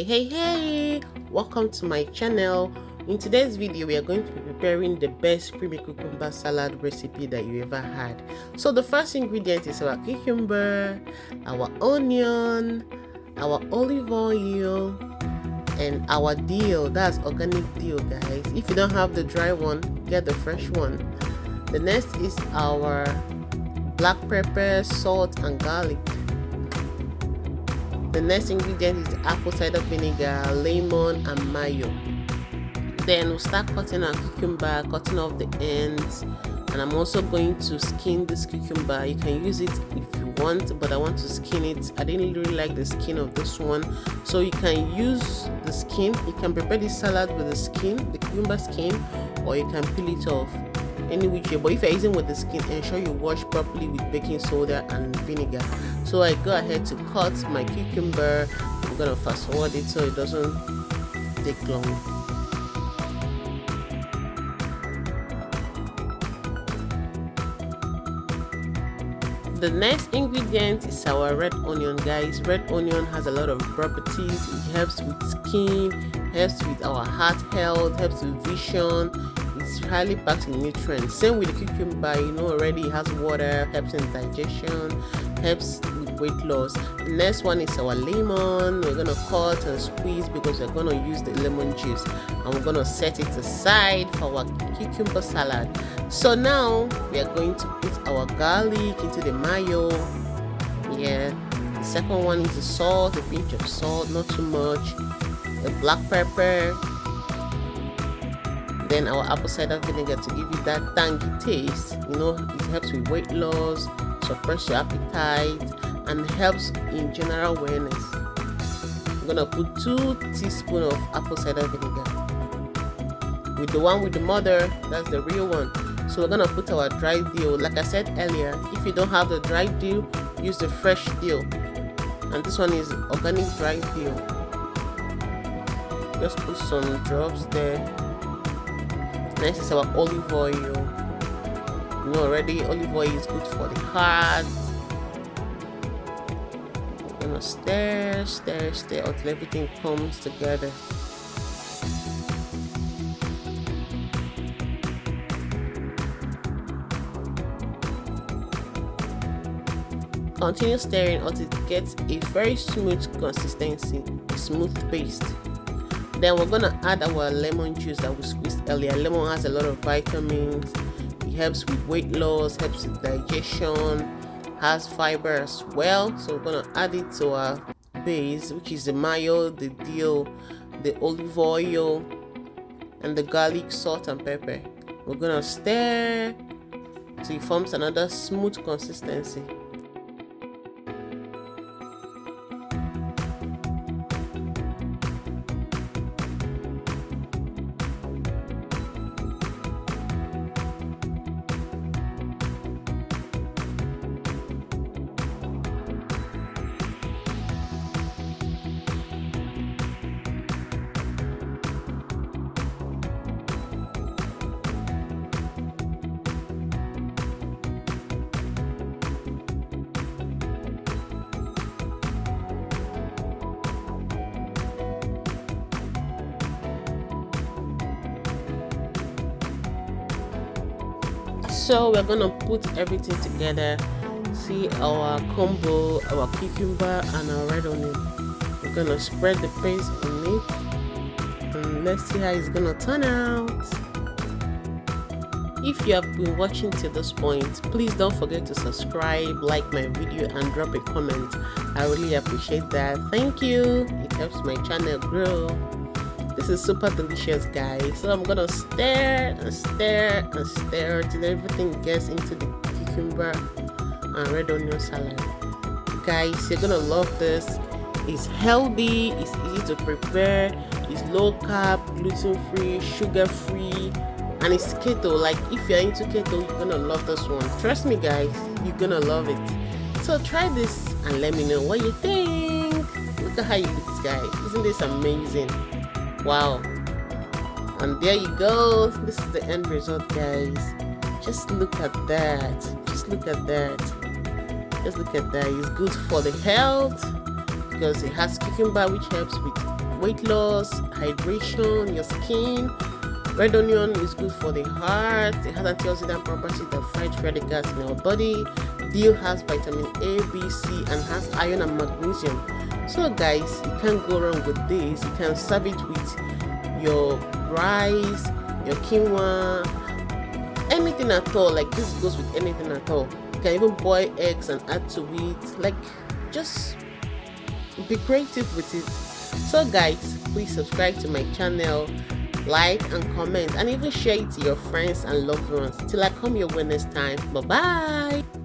Hey, welcome to my channel. In today's video we are going to be preparing the best creamy cucumber salad recipe that you ever had. So the first ingredient is our cucumber, our onion, our olive oil, and our dill. That's organic dill, guys. If you don't have the dry one, get the fresh one. The next is our black pepper, salt, and garlic. The next ingredient is the apple cider vinegar, lemon, and mayo. Then we'll start cutting our cucumber, cutting off the ends, and I'm also going to skin this cucumber. You can use it if you want, but I want to skin it. I didn't really like the skin of this one, so you can use the skin. You can prepare this salad with the skin, the cucumber skin, or you can peel it off. Any which way, but if you're using with the skin, ensure you wash properly with baking soda and vinegar. So I go ahead to cut my cucumber. I'm gonna fast forward it so it doesn't take long. The next ingredient is our red onion, guys. Red onion has a lot of properties. It helps with skin, helps with our heart health, helps with vision. It's highly packed in nutrients. Same with the cucumber, you know already it has water, helps in digestion, helps with weight loss. The next one is our lemon. We're gonna cut and squeeze because we're gonna use the lemon juice, and we're gonna set it aside for our cucumber salad. So now we are going to put our garlic into the mayo. The second one is the salt, a pinch of salt, not too much. The black pepper. Then our apple cider vinegar to give you that tangy taste. You know, it helps with weight loss, suppress your appetite, and helps in general wellness. I'm gonna put 2 teaspoons of apple cider vinegar. With the one with the mother, that's the real one. So we're gonna put our dry dill. Like I said earlier, if you don't have the dry dill, use the fresh dill. And this one is organic dry dill. Just put some drops there. Next is our olive oil. You know already olive oil is good for the heart. We're gonna stir until everything comes together. Continue stirring until it gets a very smooth consistency, a smooth paste. Then we're gonna add our lemon juice that we squeezed earlier. Lemon has a lot of vitamins. It helps with weight loss, helps with digestion, has fiber as well. So we're gonna add it to our base, which is the mayo, the dill, the olive oil, and the garlic, salt, and pepper. We're gonna stir till it forms another smooth consistency. So we're gonna put everything together. See our combo, our cucumber and our red onion. We're gonna spread the paste on it, and let's see how it's gonna turn out. If you have been watching to this point, please don't forget to subscribe, like my video, and drop a comment. I really appreciate that. Thank you. It helps my channel grow. This is super delicious, guys. So I'm gonna stir till everything gets into the cucumber and red onion salad. Guys, you're gonna love this. It's healthy, it's easy to prepare, it's low carb, gluten free, sugar free, and it's keto. Like if you're into keto, you're gonna love this one. Trust me, guys, you're gonna love it. So try this and let me know what you think. Look at how it looks, guys. Isn't this amazing? Wow. And there you go. This is the end result, guys. Just look at that. Just look at that. It's good for the health because it has cucumber, which helps with weight loss, hydration, your skin. Red onion is good for the heart. It has antioxidant properties that fight free radicals in our body. Dill has vitamin A, B, C, and has iron and magnesium. So guys, you can't go wrong with this. You can serve it with your rice, your quinoa, anything at all. Like this goes with anything at all. You can even boil eggs and add to it. Like, just be creative with it. So guys, please subscribe to my channel, like and comment, and even share it to your friends and loved ones. Till I come your way next time. Bye bye.